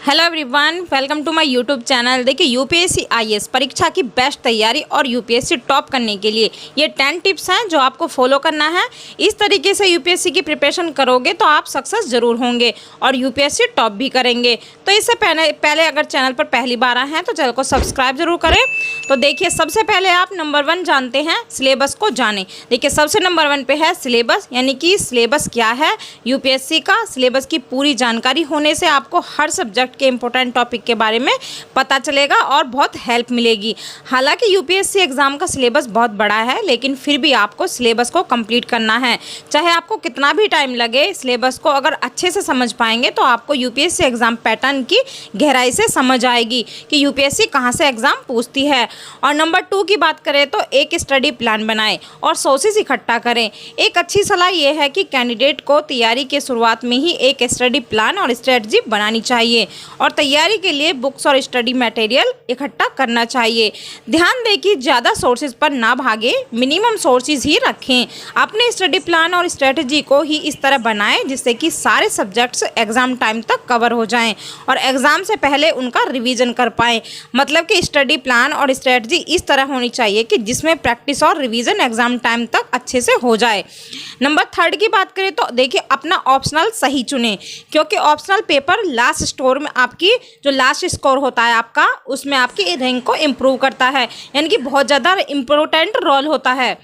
Hello everyone, welcome to my YouTube channel. देखिए, UPSC IAS परीक्षा की बेस्ट तैयारी और यूपीएससी टॉप करने के लिए ये 10 टिप्स हैं जो आपको फॉलो करना है। इस तरीके से यूपीएससी की प्रिपरेशन करोगे तो आप सक्सेस जरूर होंगे और यूपीएससी टॉप भी करेंगे। तो इससे पहले अगर चैनल पर पहली बार आए हैं तो चैनल को सब्सक्राइब जरूर करें। तो देखिए, सबसे पहले आप नंबर 1 जानते हैं, सिलेबस को जानें। देखिए, सबसे नंबर 1 पे है सिलेबस, यानी कि सिलेबस क्या है यूपीएससी का। सिलेबस की पूरी जानकारी होने से आपको हर सब्जेक्ट के इंपॉर्टेंट टॉपिक के बारे में पता चलेगा और बहुत हेल्प मिलेगी। हालांकि यूपीएससी एग्जाम का सिलेबस बहुत बड़ा है, लेकिन फिर भी आपको सिलेबस को कंप्लीट करना है। चाहे आपको कितना भी टाइम लगे, सिलेबस को अगर अच्छे से समझ पाएंगे तो आपको यूपीएससी एग्जाम पैटर्न की गहराई से समझ आएगी कि यूपीएससी कहाँ से एग्जाम पूछती है। और नंबर 2 की बात करें तो एक स्टडी प्लान बनाएं और सोर्सेज इकट्ठा करें। एक अच्छी सलाह यह है कि कैंडिडेट को तैयारी के शुरुआत में ही एक स्टडी प्लान और स्ट्रेटजी बनानी चाहिए और तैयारी के लिए बुक्स और स्टडी मटेरियल इकट्ठा करना चाहिए। ध्यान दें कि ज़्यादा सोर्सेज पर ना भागे, मिनिमम सोर्सेज ही रखें। अपने स्टडी प्लान और स्ट्रेटजी को ही इस तरह बनाएं जिससे कि सारे सब्जेक्ट्स एग्ज़ाम टाइम तक कवर हो जाएं और एग्ज़ाम से पहले उनका रिवीजन कर पाएं। मतलब कि स्टडी प्लान और स्ट्रेटजी इस तरह होनी चाहिए कि जिसमें प्रैक्टिस और रिवीजन एग्ज़ाम टाइम तक अच्छे से हो जाए। नंबर 3 की बात करें तो देखिए, अपना ऑप्शनल सही चुनें, क्योंकि ऑप्शनल पेपर लास्ट स्कोर में आपकी जो लास्ट स्कोर होता है आपका, उसमें आपकी रैंक को इम्प्रूव करता है, यानी कि बहुत ज़्यादा इम्पोर्टेंट रोल होता है।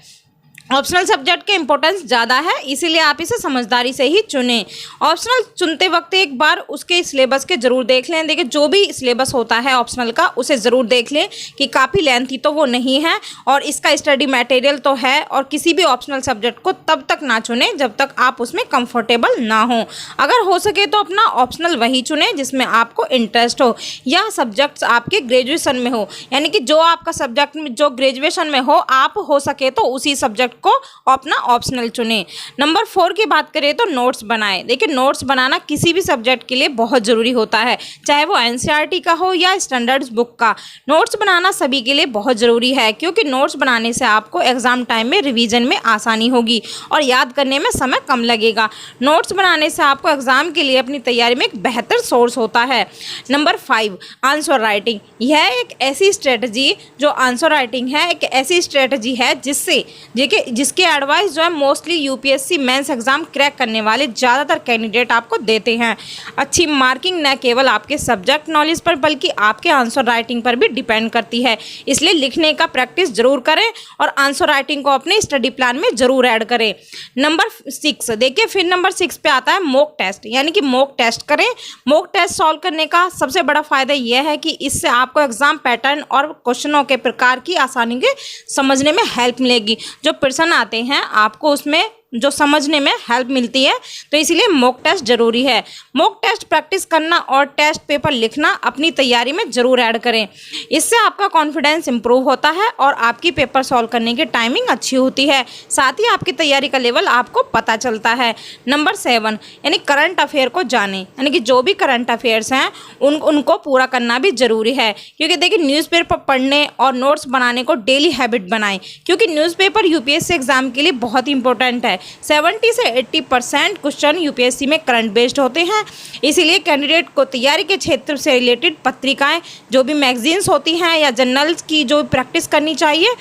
ऑप्शनल सब्जेक्ट के इंपॉर्टेंस ज़्यादा है, इसीलिए आप इसे समझदारी से ही चुनें। ऑप्शनल चुनते वक्त एक बार उसके सिलेबस के ज़रूर देख लें। देखिए, जो भी सिलेबस होता है ऑप्शनल का, उसे ज़रूर देख लें कि काफ़ी लेंथी तो वो नहीं है और इसका स्टडी मटेरियल तो है। और किसी भी ऑप्शनल सब्जेक्ट को तब तक ना चुनें जब तक आप उसमें कंफर्टेबल ना हो। अगर हो सके तो अपना ऑप्शनल वही चुनें जिसमें आपको इंटरेस्ट हो या सब्जेक्ट्स आपके ग्रेजुएशन में हो, यानी कि जो आपका सब्जेक्ट में जो ग्रेजुएशन में हो, आप हो सके तो उसी सब्जेक्ट को अपना ऑप्शनल चुनें। नंबर 4 की बात करें तो नोट्स बनाएं। देखिए, नोट्स बनाना किसी भी सब्जेक्ट के लिए बहुत ज़रूरी होता है, चाहे वो एनसीईआरटी का हो या स्टैंडर्ड्स बुक का। नोट्स बनाना सभी के लिए बहुत ज़रूरी है, क्योंकि नोट्स बनाने से आपको एग्जाम टाइम में रिवीजन में आसानी होगी और याद करने में समय कम लगेगा। नोट्स बनाने से आपको एग्जाम के लिए अपनी तैयारी में एक बेहतर सोर्स होता है। Number 5, answer writing. यह एक ऐसी स्ट्रेटजी जो आंसर राइटिंग है, एक ऐसी स्ट्रेटजी है जिसके एडवाइस जो है mostly UPSC mains exam crack करने वाले ज़्यादातर कैंडिडेट आपको देते हैं। अच्छी मार्किंग न केवल आपके सब्जेक्ट नॉलेज पर बल्कि आपके आंसर राइटिंग पर भी डिपेंड करती है, इसलिए लिखने का प्रैक्टिस जरूर करें और आंसर राइटिंग को अपने स्टडी प्लान में जरूर ऐड करें। नंबर 6, देखिए फिर नंबर 6 पे आता है मॉक टेस्ट, यानी कि मॉक टेस्ट करें। मॉक टेस्ट सॉल्व करने का सबसे बड़ा फायदा यह है कि इससे आपको एग्जाम पैटर्न और क्वेश्चनों के प्रकार की आसानी के समझने में हेल्प मिलेगी। जो प्रश्न आते हैं आपको उसमें जो समझने में हेल्प मिलती है, तो इसीलिए मॉक टेस्ट जरूरी है। मॉक टेस्ट प्रैक्टिस करना और टेस्ट पेपर लिखना अपनी तैयारी में ज़रूर ऐड करें। इससे आपका कॉन्फिडेंस इंप्रूव होता है और आपकी पेपर सॉल्व करने की टाइमिंग अच्छी होती है, साथ ही आपकी तैयारी का लेवल आपको पता चलता है। नंबर 7, यानी करंट अफेयर को जानें, यानी कि जो भी करंट अफेयर्स हैं उनको पूरा करना भी ज़रूरी है। क्योंकि देखिए, न्यूज़पेपर पढ़ने और नोट्स बनाने को डेली हैबिट बनाएं, क्योंकि न्यूज़पेपर यूपीएससी एग्जाम के लिए बहुत इंपॉर्टेंट है। 70 से 80% क्वेश्चन यूपीएससी में करंट बेस्ड होते हैं, इसीलिए कैंडिडेट को तैयारी के क्षेत्र से रिलेटेड पत्रिकाएं, जो भी मैगजीन्स होती हैं या जर्नल्स की जो प्रैक्टिस करनी चाहिए,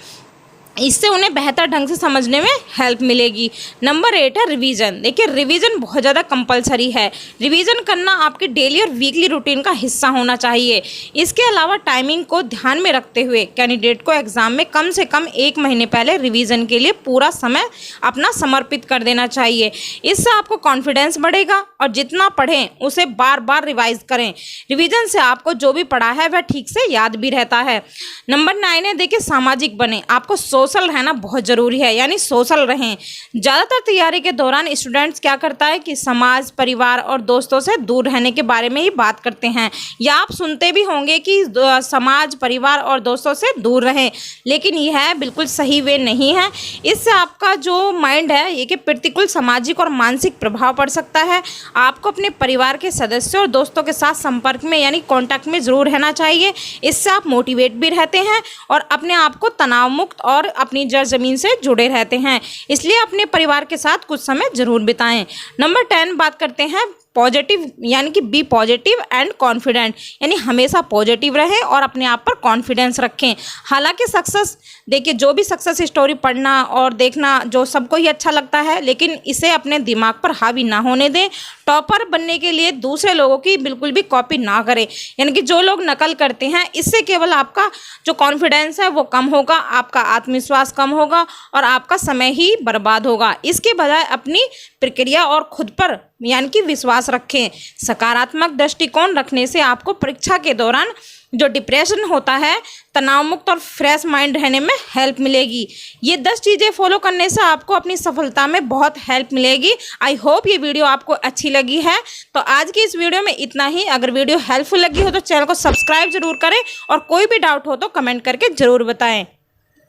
इससे उन्हें बेहतर ढंग से समझने में हेल्प मिलेगी। नंबर 8 है रिवीजन। देखिए, रिवीजन बहुत ज़्यादा कंपलसरी है। रिवीजन करना आपके डेली और वीकली रूटीन का हिस्सा होना चाहिए। इसके अलावा टाइमिंग को ध्यान में रखते हुए कैंडिडेट को एग्जाम में कम से कम 1 महीने पहले रिवीजन के लिए पूरा समय अपना समर्पित कर देना चाहिए। इससे आपको कॉन्फिडेंस बढ़ेगा और जितना पढ़ें उसे बार बार रिवाइज करें। रिवीजन से आपको जो भी पढ़ा है वह ठीक से याद भी रहता है। नंबर 9 है, देखिए सामाजिक बने। आपको सोशल रहना बहुत ज़रूरी है, यानी सोशल रहें। ज़्यादातर तैयारी के दौरान स्टूडेंट्स क्या करता है कि समाज, परिवार और दोस्तों से दूर रहने के बारे में ही बात करते हैं, या आप सुनते भी होंगे कि समाज, परिवार और दोस्तों से दूर रहें, लेकिन यह बिल्कुल सही वे नहीं है। इससे आपका जो माइंड है ये कि प्रतिकूल सामाजिक और मानसिक प्रभाव पड़ सकता है। आपको अपने परिवार के सदस्यों और दोस्तों के साथ संपर्क में यानी कॉन्टैक्ट में ज़रूर रहना चाहिए। इससे आप मोटिवेट भी रहते हैं और अपने आप को तनाव मुक्त और अपनी जड़ ज़मीन से जुड़े रहते हैं, इसलिए अपने परिवार के साथ कुछ समय जरूर बिताएं। नंबर 10 बात करते हैं पॉजिटिव यानी कि बी पॉजिटिव एंड कॉन्फिडेंट, यानी हमेशा पॉजिटिव रहें और अपने आप पर कॉन्फिडेंस रखें। हालांकि सक्सेस, देखिए जो भी सक्सेस स्टोरी पढ़ना और देखना जो सबको ही अच्छा लगता है, लेकिन इसे अपने दिमाग पर हावी ना होने दें। टॉपर बनने के लिए दूसरे लोगों की बिल्कुल भी कॉपी ना करें, यानी कि जो लोग नकल करते हैं इससे केवल आपका जो कॉन्फिडेंस है वो कम होगा, आपका आत्मविश्वास कम होगा और आपका समय ही बर्बाद होगा। इसके बजाय अपनी प्रक्रिया और खुद पर यानी कि विश्वास रखें। सकारात्मक दृष्टिकोण रखने से आपको परीक्षा के दौरान जो डिप्रेशन होता है, तनाव मुक्त और फ्रेश माइंड रहने में हेल्प मिलेगी। ये 10 चीज़ें फॉलो करने से आपको अपनी सफलता में बहुत हेल्प मिलेगी। आई होप ये वीडियो आपको अच्छी लगी है। तो आज की इस वीडियो में इतना ही। अगर वीडियो हेल्पफुल लगी हो तो चैनल को सब्सक्राइब जरूर करें और कोई भी डाउट हो तो कमेंट करके ज़रूर बताएं।